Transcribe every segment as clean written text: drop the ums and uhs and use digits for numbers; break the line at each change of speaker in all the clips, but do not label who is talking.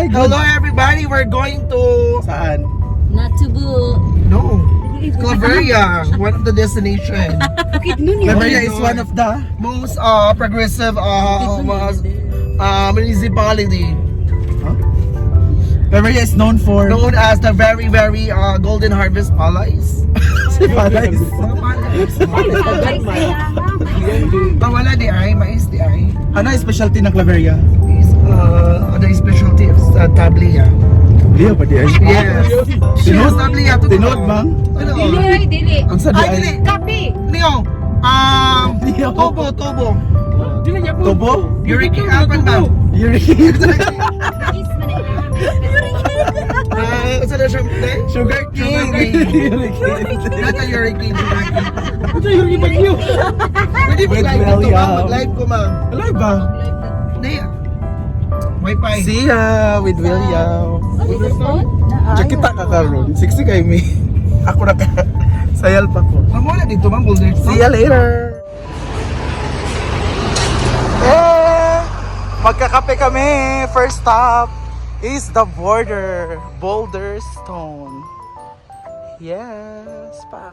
my God.
Hello everybody, we're going to...
Saan?
Not to boo.
No. Claveria, one of the destination.
Claveria is one of the...
Most progressive municipality.
Claveria is known for...
Known as the very Golden Harvest Palace.
Si Palais.
Wala di ay, mais di ay.
Ano ang specialty ng Claveria?
Is the specialty of tablia.
Liya ba di ay?
Yes.
Tinod?
Tablia.
Tinod, mang?
Ano?
Dili, dili.
Ang sa di
Ay,
ay?
dili.
Kapi.
Leo.
Leo.
Tubo.
Tubo?
Uric acid ba?
Uric.
Sa na siya
Sugar cane. Uric acid.
Not a hurricane.
Ito yung ibagyo.
Pwede
With
mag-live ito
William.
ma. Mag-live ko ma.
Alay ba?
Naya. Wi-Fi.
See ya with William. Check kita ka karon. Siksi kay me. Ako na ka. Sayal pa ko.
Mamula dito ma'am. Boulder.
See ya later. Magkakape kami. First stop is the border. Boulder Stone. Yes, pak.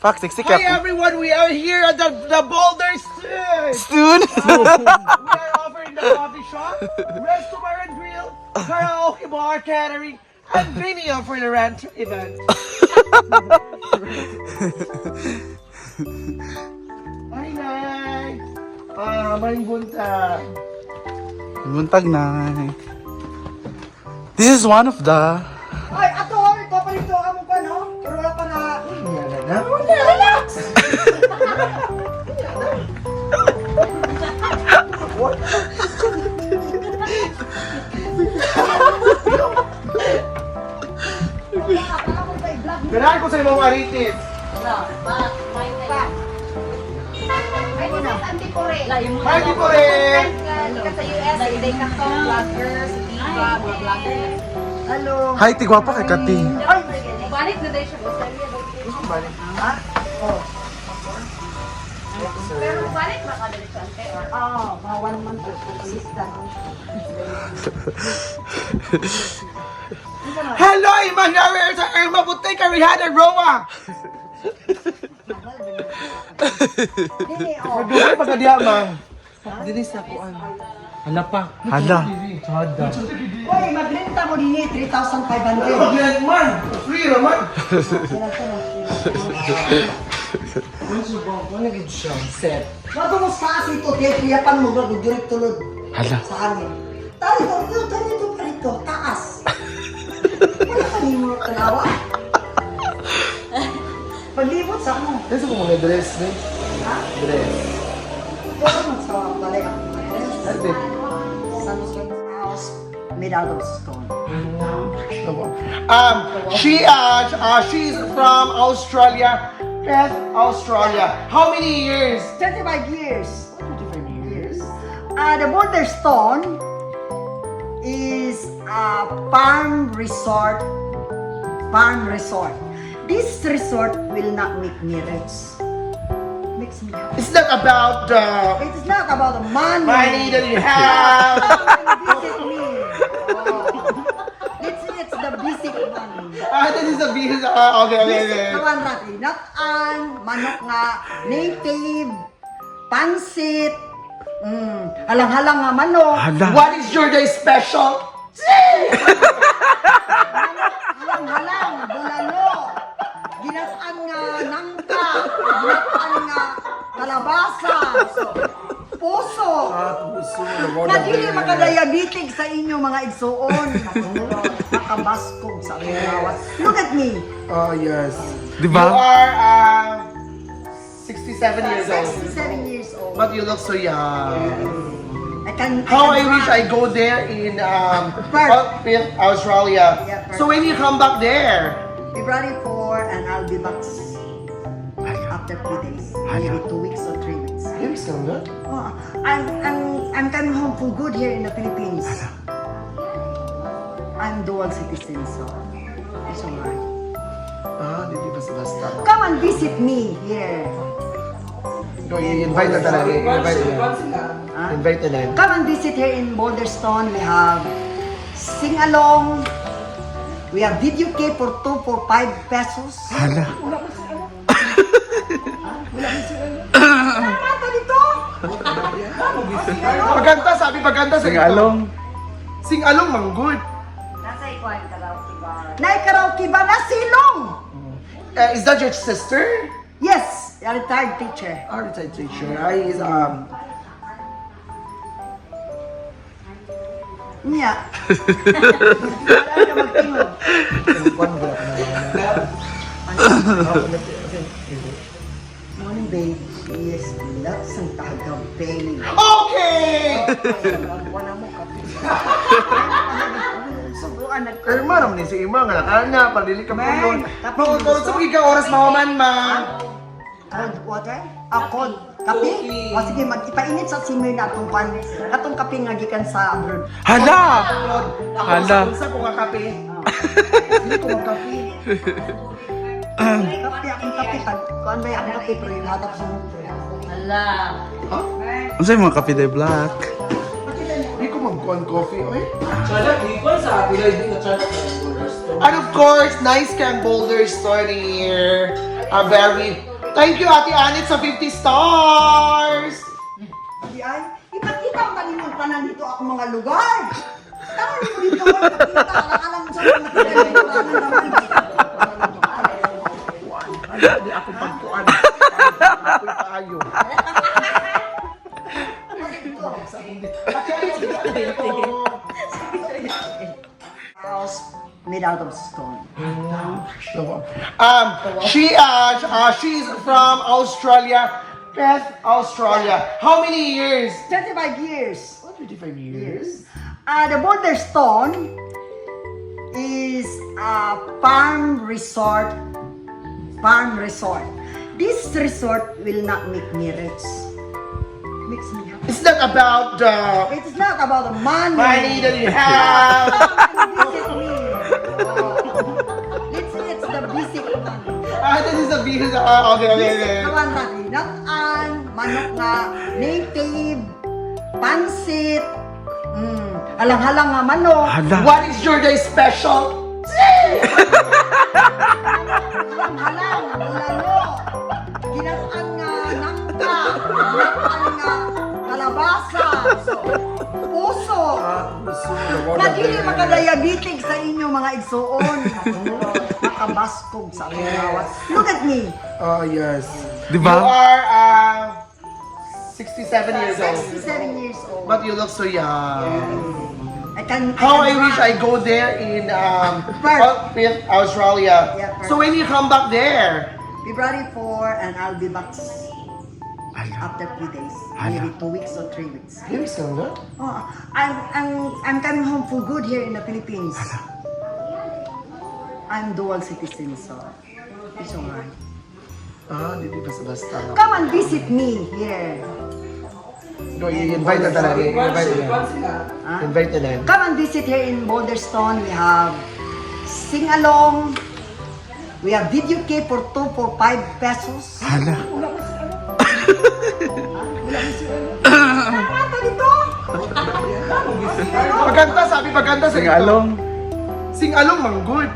Pak, siksik
Hi
ako.
everyone, we are here at the Boulder
Stone.
Stone. We are offering the coffee shop, restaurant and grill, karaoke bar, catering, and venue for the rent event. Hi, Nay! Maring buntag.
Buntag na. This is one of the...
Ay, ato, paparito ka mo pa, no? Pero wala pa na...
Relax! Kailangan ko sa imong aritis.
Ay, di na, Santi Pore.
Hi, di po rin!
Ka sa US, hindi ka to, vlogger, si Diva, mga vlogger. Hello.
Hi, tigwapa kay Kati.
Balik na dahil siya. Pero balik ba ka dahil siya?
Oo, mga 1 month assistant.
Hello, imang nawer sa Irma Butay, Karihana, Roma!
Dili, oh.
Magdugay pa ka diya, mang. Dili sa kuan. Hala pa.
Hala.
Uy, magrenta mo din 3,500.
Yan man! Free naman! Ano gid siya? Set.
Bago mo sa asin ito, kaya pang mo, direct tulod.
Hala.
Sa hangin. Tayo pa rito, taas. Wala ka ni mo kalawa. Paglibot sa mo.
Kasi ko mga dress, ne?
Ha?
Dress.
Pero mo sa balay ako.
Ate.
Samsung's house made out of stone.
She's from Australia. Perth, Australia. How many years?
25 years. 25 years. The Boulder Stone is a farm resort. This resort will not make me rich. Makes me happy.
It's not about the
It is not about the money.
money that you have.
Visit me. Oh. It's the basic one.
That is the business. Okay.
Basic na one natin. Not ang manok nga native, pansit, halang-halang nga manok.
Hala.
What is your day special?
Halang-halang, bulalo, ginatan nga nangka, ginatan nga kalabasa, puso. Kadili makadiabetic sa inyo mga igsuon. Nakabaskog sa aming bawat. Look at me.
Oh, yes.
Di
You
ba?
are 67 years old.
67 years old.
But you look so young.
I
How I
can
wish I
run.
go there in
Perth.
Perth, Australia.
Yeah, Perth.
So when you come back there,
February 4 and I'll be back after 3 days. Maybe 2 weeks or 3 weeks.
you're still good.
Oh, I'm coming home for good here in the Philippines. I'm dual citizen, so it's alright.
Hindi pa sa basta.
Come and visit me here.
No, invite na talaga. Invite na.
Huh?
Invite na lang.
Come and visit here in Boulder Stone. We have sing along. We have video key for 2 for 5 pesos.
Hala.
Ano ito dito?
Pagkanta, sabi pagkanta sa
Singalong.
Sing-along, manggod.
Nasa ikuan karaoke bar.
Naikaraoke ba na silong?
Is that your sister?
Yes, a retired teacher.
Our retired teacher. I is,
Niya. Wala ka magtingog. Morning, babe. Yes, lots ang tagaw, babe.
Okay!
Wala mo kape. Subuan na
Karma naman ni si Ima nga nakana, palili ka po yun.
Man,
Pagkakot sa mga oras mawaman ma.
Cold water? Cold kape? O sige, mag-ipainit sa simmer na itong pan. Atong kape nga gikan sa abroad.
Hala.
Hala. Sa ko nga kape. Hindi ko magkape.
Kape, akong kape. Kuan ba akong kape, pero yung hatap sa mundo.
Hala.
Ano sa'yo mga kape de black?
Hindi ko mag-con coffee. Oy. And of course, nice kang Boulder store here. Very. Thank you, Ate Anit, sa 50 stars!
Di ay, ipakita ang taninong tanan dito ako mga lugar. Tama mo dito, ipakita. Alam mo sa mga tanan naman.
Hindi ako pagkuan. Ako'y tayo.
House made out of stone.
She's from Australia. Beth, Australia. How many years?
25 years.
Oh, 25 years.
The Boulder Stone is a farm resort. Farm resort. This resort will not make me rich. Makes me happy.
It's not about the
It's not about the money.
money that you have.
Visit me. It's the basic money.
This is the views. Okay.
Basic naman natin. Nataan, manok na native, pansit, halang-halang nga manok.
Hala.
What is your day special?
Halang-halang, lalo. Ginatan nga nangka, ginatan nga kalabasa, puso. Madili makadiabetic sa inyo mga igsuon. Makabaskog sa akong lawas. Look at me.
Oh, yes.
Di
You
ba?
are 67 years old.
67 years old.
But you look so young.
I can.
How I
can
wish
run.
I go there in
Perth.
Australia.
Yeah, Perth.
So when you come back there,
February 4 and I'll be back
Hala.
after 3 days.
Hala.
Maybe 2 weeks or 3 weeks.
here is Canada.
Oh, I'm coming home for good here in the Philippines. I'm dual citizen, so it's alright.
Hindi basta-basta.
Come and visit me here.
No, i-invite na talaga. Invite na lang.
Come and visit here in Boulder Stone. We have sing along. We have video key for 2 for 5 pesos.
Hala.
Ano ito dito?
Pagkanta, sabi pagkanta sa
Singalong.
Sing-along, manggod.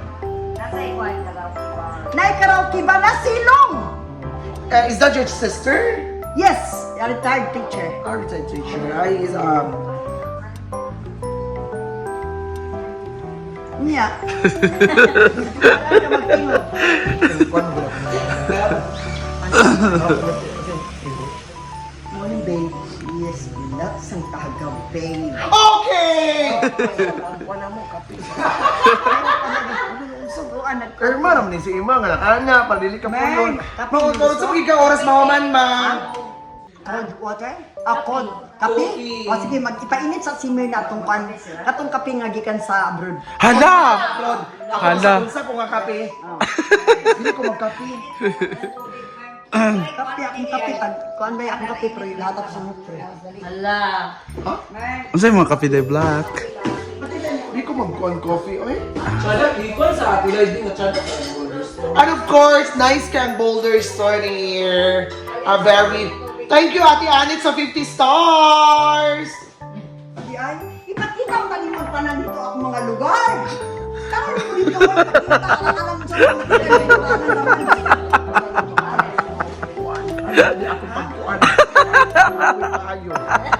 Nasa ikuan karaoke bar.
Naikaraoke ba na silong?
Is that your sister?
Yes, a retired teacher.
Our retired teacher. I is,
Niya. Wala ka magtingog. Morning, babe. Yes, lots ang tagaw, babe.
Okay!
Wala mo kape. Subuan na
Karma naman ni si Ima nga nakana, palili ka po yun.
Man, kape.
Pagkakot sa mga oras mawaman ma.
Cold water? Cold kape? O sige, mag-ipainit sa simmer na itong pan. Katong kape nga gikan sa abroad.
Hala.
Hala.
Hala.
Sa ko nga kape. Hindi ko magkape.
Kape, akong kape. Kuan ba akong kape, pero yung hatap sa mundo.
Hala.
Ano sa'yo mga kape de black?
Hindi ko mag-con coffee. Oy. And of course, nice kang Boulder store here. Very. Thank you, Ate Anit, sa 50 stars!
Di ay, ipakita ang taninong tanan dito ang mga lugar. Dahil ko dito ako nakita, alam sa mga pinagkakalan naman.
Hindi ako pagkuhan. Tayo.